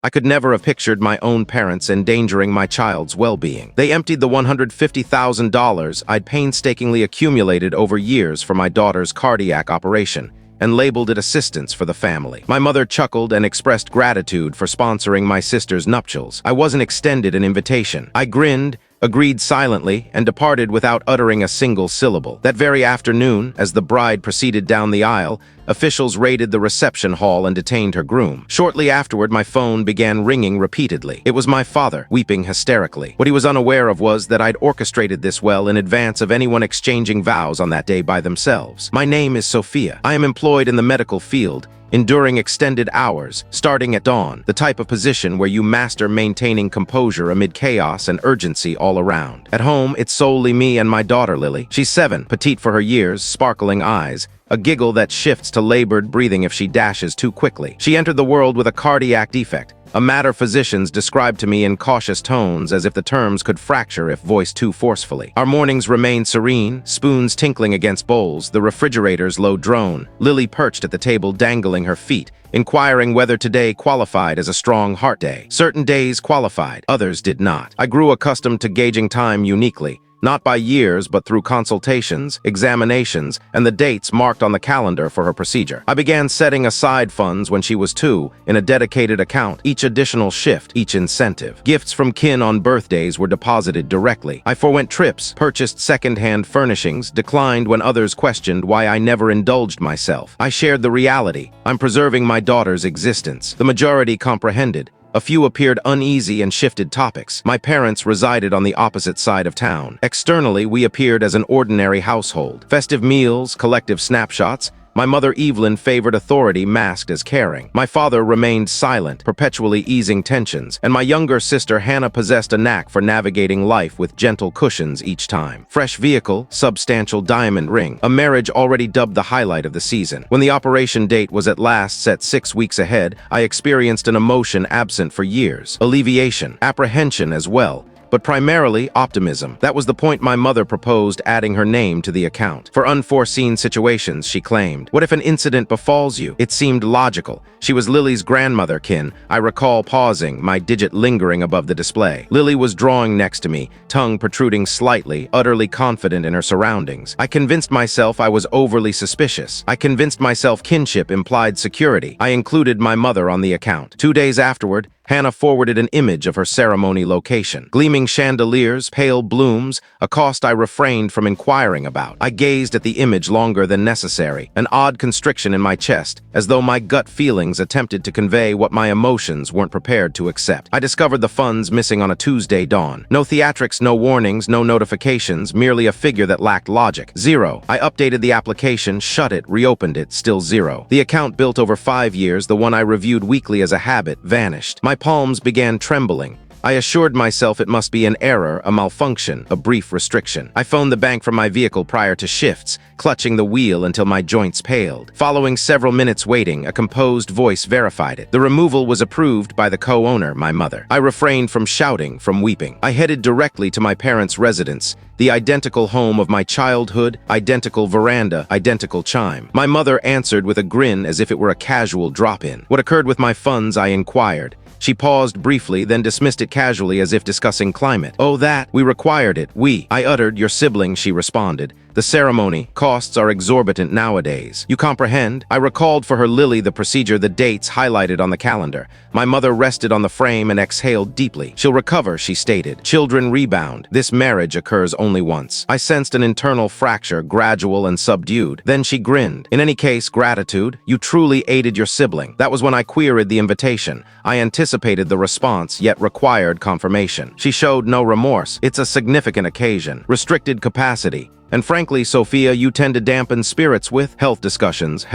I could never have pictured my own parents endangering my child's well-being. They emptied the $150,000 I'd painstakingly accumulated over years for my daughter's cardiac operation and labeled it assistance for the family. My mother chuckled and expressed gratitude for sponsoring my sister's nuptials. I wasn't extended an invitation. I grinned, agreed silently, and departed without uttering a single syllable. That very afternoon, as the bride proceeded down the aisle, officials raided the reception hall and detained her groom. Shortly afterward, my phone began ringing repeatedly. It was my father, weeping hysterically. What he was unaware of was that I'd orchestrated this well in advance of anyone exchanging vows on that day by themselves. My name is Sophia. I am employed in the medical field, enduring extended hours, starting at dawn, the type of position where you master maintaining composure amid chaos and urgency all around. At home, it's solely me and my daughter, Lily. She's 7, petite for her years, sparkling eyes, a giggle that shifts to labored breathing if she dashes too quickly. She entered the world with a cardiac defect, a matter physicians described to me in cautious tones as if the terms could fracture if voiced too forcefully. Our mornings remained serene, spoons tinkling against bowls, the refrigerator's low drone, Lily perched at the table dangling her feet, inquiring whether today qualified as a strong heart day. Certain days qualified, others did not. I grew accustomed to gauging time uniquely, not by years but through consultations, examinations, and the dates marked on the calendar for her procedure. I began setting aside funds when she was 2 in a dedicated account, each additional shift, each incentive. Gifts from kin on birthdays were deposited directly. I forewent trips, purchased second-hand furnishings, declined when others questioned why I never indulged myself. I shared the reality. I'm preserving my daughter's existence. The majority comprehended. A few appeared uneasy and shifted topics. My parents resided on the opposite side of town. Externally, we appeared as an ordinary household. Festive meals, collective snapshots. My mother Evelyn favored authority masked as caring. My father remained silent, perpetually easing tensions, and my younger sister Hannah possessed a knack for navigating life with gentle cushions each time. Fresh vehicle, substantial diamond ring, a marriage already dubbed the highlight of the season. When the operation date was at last set 6 weeks ahead, I experienced an emotion absent for years. Alleviation, apprehension as well, but primarily optimism. That was the point my mother proposed adding her name to the account. For unforeseen situations, she claimed. What if an incident befalls you? It seemed logical. She was Lily's grandmother kin. I recall pausing, my digit lingering above the display. Lily was drawing next to me, tongue protruding slightly, utterly confident in her surroundings. I convinced myself I was overly suspicious. I convinced myself kinship implied security. I included my mother on the account. 2 days afterward, Hannah forwarded an image of her ceremony location. Gleaming chandeliers, pale blooms, a cost I refrained from inquiring about. I gazed at the image longer than necessary, an odd constriction in my chest, as though my gut feelings attempted to convey what my emotions weren't prepared to accept. I discovered the funds missing on a Tuesday dawn. No theatrics, no warnings, no notifications, merely a figure that lacked logic. 0. I updated the application, shut it, reopened it, still 0. The account built over 5 years, the one I reviewed weekly as a habit, vanished. My palms began trembling. I assured myself it must be an error, a malfunction, a brief restriction. I phoned the bank from my vehicle prior to shifts, clutching the wheel until my joints paled. Following several minutes waiting, a composed voice verified it. The removal was approved by the co-owner, my mother. I refrained from shouting, from weeping. I headed directly to my parents' residence, the identical home of my childhood, identical veranda, identical chime. My mother answered with a grin as if it were a casual drop-in. What occurred with my funds, I inquired. She paused briefly, then dismissed it casually as if discussing climate. Oh, that. We required it. We. I uttered, your sibling, she responded. The ceremony. Costs are exorbitant nowadays. You comprehend? I recalled for her Lily the procedure, the dates highlighted on the calendar. My mother rested on the frame and exhaled deeply. She'll recover, she stated. Children rebound. This marriage occurs only once. I sensed an internal fracture, gradual and subdued. Then she grinned. In any case, gratitude. You truly aided your sibling. That was when I queried the invitation. I anticipated the response, yet required confirmation. She showed no remorse. It's a significant occasion. Restricted capacity. And frankly, Sophia, you tend to dampen spirits with health discussions.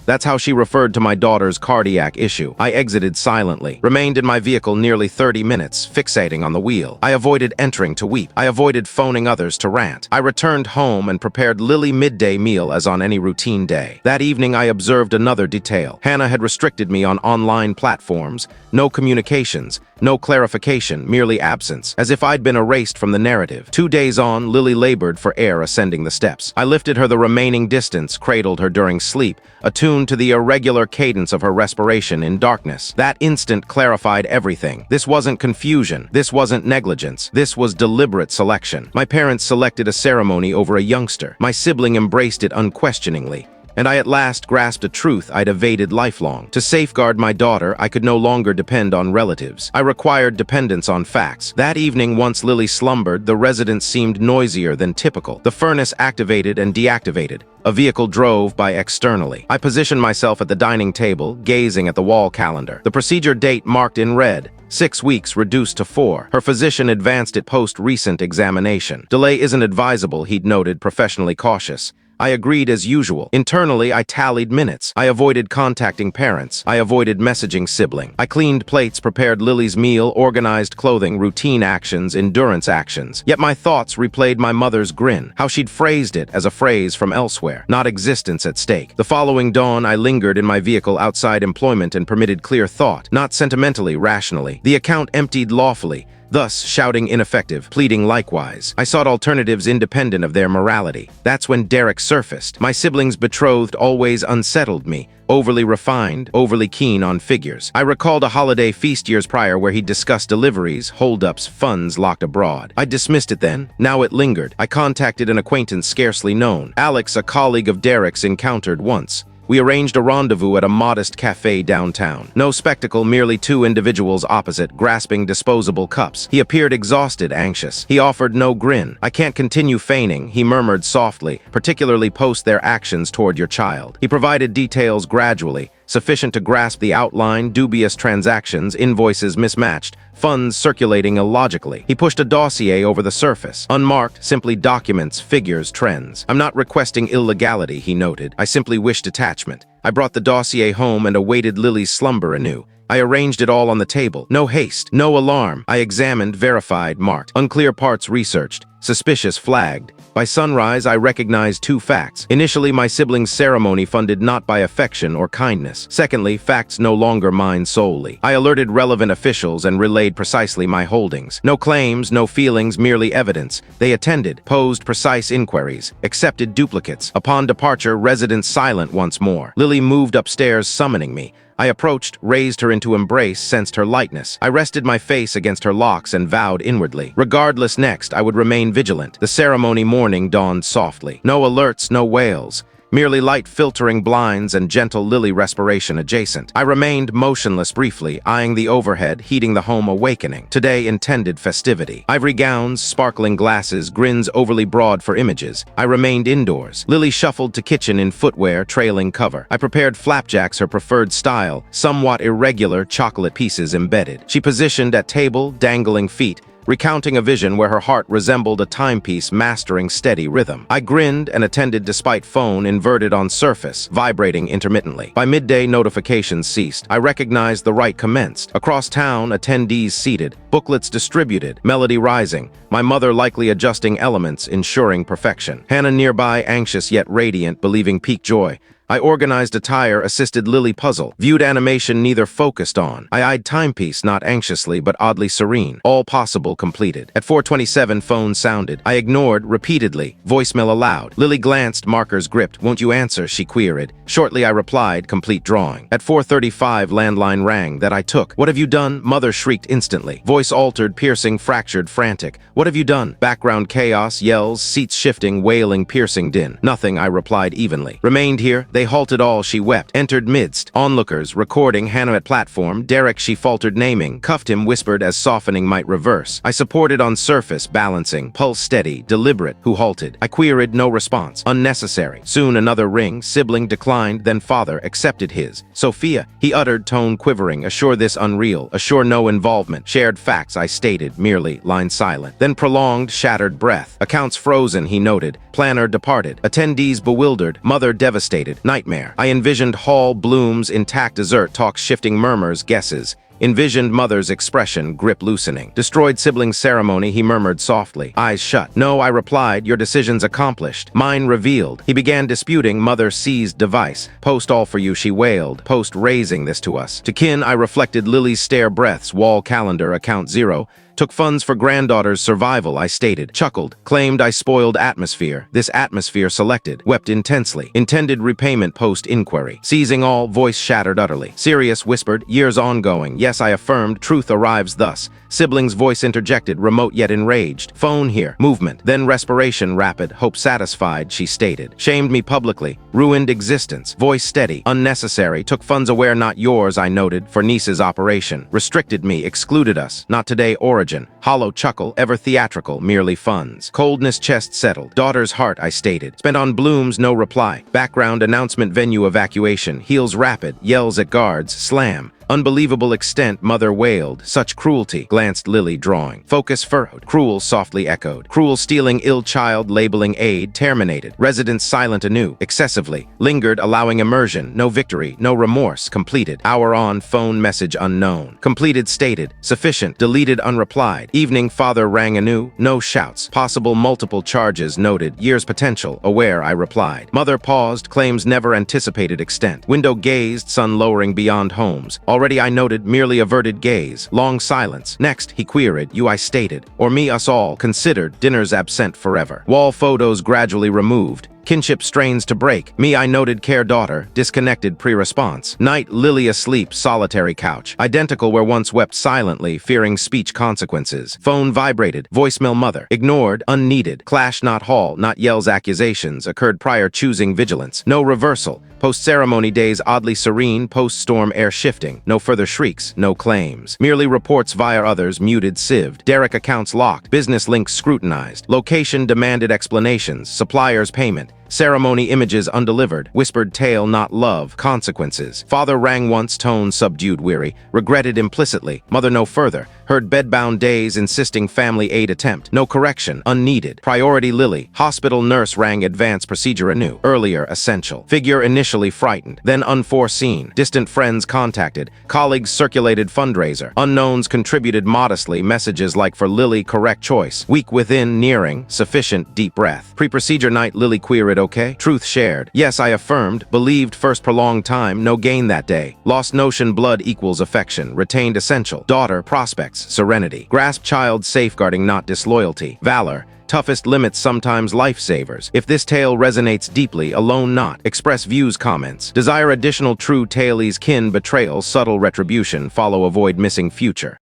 That's how she referred to my daughter's cardiac issue. I exited silently, remained in my vehicle nearly 30 minutes, fixating on the wheel. I avoided entering to weep. I avoided phoning others to rant. I returned home and prepared Lily midday meal as on any routine day. That evening, I observed another detail. Hannah had restricted me on online platforms, no communications, No clarification, merely absence, as if I'd been erased from the narrative. 2 days on, Lily labored for air ascending the steps. I lifted her the remaining distance, cradled her during sleep, attuned to the irregular cadence of her respiration in darkness. That instant clarified everything. This wasn't confusion. This wasn't negligence. This was deliberate selection. My parents selected a ceremony over a youngster. My sibling embraced it unquestioningly. And I at last grasped a truth I'd evaded lifelong. To safeguard my daughter, I could no longer depend on relatives. I required dependence on facts. That evening, once Lily slumbered, the residence seemed noisier than typical. The furnace activated and deactivated. A vehicle drove by externally. I positioned myself at the dining table, gazing at the wall calendar. The procedure date marked in red. 6 weeks reduced to 4. Her physician advanced it post-recent examination. Delay isn't advisable, he'd noted, professionally cautious. I agreed as usual. Internally, I tallied minutes. I avoided contacting parents. I avoided messaging sibling. I cleaned plates, prepared Lily's meal, organized clothing, routine actions, endurance actions. Yet my thoughts replayed my mother's grin, how she'd phrased it as a phrase from elsewhere, not existence at stake. The following dawn, I lingered in my vehicle outside employment and permitted clear thought, not sentimentally, rationally. The account emptied lawfully, thus shouting ineffective, pleading likewise. I sought alternatives independent of their morality. That's when Derek surfaced. My sibling's betrothed always unsettled me, overly refined, overly keen on figures. I recalled a holiday feast years prior where he'd discussed deliveries, holdups, funds locked abroad. I dismissed it then. Now it lingered. I contacted an acquaintance scarcely known. Alex, a colleague of Derek's, encountered once. We arranged a rendezvous at a modest cafe downtown. No spectacle, merely 2 individuals opposite, grasping disposable cups. He appeared exhausted, anxious. He offered no grin. "I can't continue feigning," he murmured softly, "particularly post their actions toward your child." He provided details gradually, sufficient to grasp the outline: dubious transactions, invoices mismatched, funds circulating illogically. He pushed a dossier over the surface. Unmarked, simply documents, figures, trends. "I'm not requesting illegality," he noted. "I simply wish detachment." I brought the dossier home and awaited Lily's slumber anew. I arranged it all on the table. No haste, no alarm. I examined, verified, marked. Unclear parts researched. Suspicious flagged. By sunrise, I recognized 2 facts. Initially, my sibling's ceremony funded not by affection or kindness. Secondly, facts no longer mine solely. I alerted relevant officials and relayed precisely my holdings. No claims, no feelings, merely evidence. They attended, posed precise inquiries, accepted duplicates. Upon departure, residents silent once more. Lily moved upstairs, summoning me. I approached, raised her into embrace, sensed her lightness. I rested my face against her locks and vowed inwardly. Regardless, next, I would remain vigilant. The ceremony morning dawned softly. No alerts, no wails. Merely light filtering blinds and gentle Lily respiration adjacent. I remained motionless briefly, eyeing the overhead, heeding the home awakening. Today intended festivity. Ivory gowns, sparkling glasses, grins overly broad for images. I remained indoors. Lily shuffled to kitchen in footwear, trailing cover. I prepared flapjacks, her preferred style, somewhat irregular, chocolate pieces embedded. She positioned at table, dangling feet, recounting a vision where her heart resembled a timepiece mastering steady rhythm. I grinned and attended despite phone inverted on surface, vibrating intermittently. By midday, notifications ceased. I recognized the rite commenced. Across town, attendees seated, booklets distributed, melody rising, my mother likely adjusting elements, ensuring perfection. Hannah nearby, anxious yet radiant, believing peak joy. I organized attire, assisted Lily puzzle, viewed animation neither focused on. I eyed timepiece, not anxiously, but oddly serene. All possible completed. At 4:27, phone sounded. I ignored, repeatedly. Voicemail aloud. Lily glanced, markers gripped. "Won't you answer?" she queried. Shortly I replied, complete drawing. At 4:35, landline rang, that I took. "What have you done?" Mother shrieked instantly. Voice altered, piercing, fractured, frantic. "What have you done?" Background chaos, yells, seats shifting, wailing, piercing din. "Nothing," I replied evenly. "Remained here." They halted all, she wept. Entered midst. Onlookers, recording, Hannah at platform. Derek, she faltered naming. Cuffed him, whispered as softening might reverse. I supported on surface, balancing. Pulse steady, deliberate. Who halted? I queried, no response. Unnecessary. Soon another ring. Sibling declined, then father accepted his. "Sophia," he uttered, tone quivering. "Assure this unreal. Assure no involvement." Shared facts, I stated, merely, line silent. Then prolonged, shattered breath. Accounts frozen, he noted. Planner departed. Attendees bewildered. Mother devastated. Nightmare. I envisioned hall, blooms, intact dessert, talks, shifting murmurs, guesses. Envisioned mother's expression, grip loosening. Destroyed sibling's ceremony, he murmured softly, eyes shut. No, I replied, your decision's accomplished. Mine revealed. He began disputing, mother seized device. Post all for you, she wailed. Post raising this to us. To kin, I reflected Lily's stare breaths, wall calendar, account 0. Took funds for granddaughter's survival, I stated. Chuckled. Claimed I spoiled atmosphere. This atmosphere selected. Wept intensely. Intended repayment post-inquiry. Seizing all, voice shattered utterly. Serious whispered, years ongoing. Yes, I affirmed, truth arrives thus. Sibling's voice interjected, remote yet enraged. Phone here. Movement. Then respiration rapid. Hope satisfied, she stated. Shamed me publicly. Ruined existence. Voice steady. Unnecessary. Took funds aware not yours, I noted, for niece's operation. Restricted me. Excluded us. Not today origin. Hollow chuckle, ever theatrical, merely funds. Coldness chest settled. Daughter's heart, I stated. Spent on blooms, no reply. Background announcement venue evacuation. Heels rapid. Yells at guards. Slam. Unbelievable extent, mother wailed. Such cruelty, glanced Lily, drawing. Focus furrowed. Cruel, softly echoed. Cruel stealing ill child, labeling aid, terminated. Residents silent anew, excessively. Lingered, allowing immersion. No victory, no remorse, completed. Hour on, phone message unknown. Completed, stated. Sufficient, deleted, unreplied. Evening, father rang anew. No shouts. Possible multiple charges, noted. Years potential, aware, I replied. Mother paused, claims never anticipated extent. Window gazed, sun lowering beyond homes. Already I noted, merely averted gaze. Long silence. Next, he queried, you I stated. Or me us all, considered, dinner's absent forever. Wall photos gradually removed. Kinship strains to break. Me I noted, care daughter, disconnected pre-response. Night, Lily asleep, solitary couch. Identical where once wept silently, fearing speech consequences. Phone vibrated. Voicemail mother. Ignored, unneeded. Clash not hall, not yells accusations. Occurred prior choosing vigilance. No reversal. Post-ceremony days oddly serene, post-storm air shifting. No further shrieks, no claims. Merely reports via others, muted, sieved. Derek accounts locked. Business links scrutinized. Location demanded explanations. Suppliers payment. Ceremony images undelivered. Whispered tale not love. Consequences. Father rang once, tone subdued weary. Regretted implicitly. Mother no further. Heard bedbound days insisting family aid attempt. No correction. Unneeded. Priority Lily. Hospital nurse rang advanced procedure anew. Earlier essential. Figure initially frightened. Then unforeseen. Distant friends contacted. Colleagues circulated fundraiser. Unknowns contributed modestly. Messages like for Lily correct choice. Week within nearing. Sufficient deep breath. Pre-procedure night Lily queried okay? Truth shared. Yes, I affirmed. Believed first prolonged time. No gain that day. Lost notion blood equals affection. Retained essential. Daughter prospects. Serenity. Grasp child safeguarding not disloyalty. Valor. Toughest limits sometimes lifesavers. If this tale resonates deeply, alone not. Express views comments. Desire additional true tale's kin betrayal subtle retribution follow avoid missing future.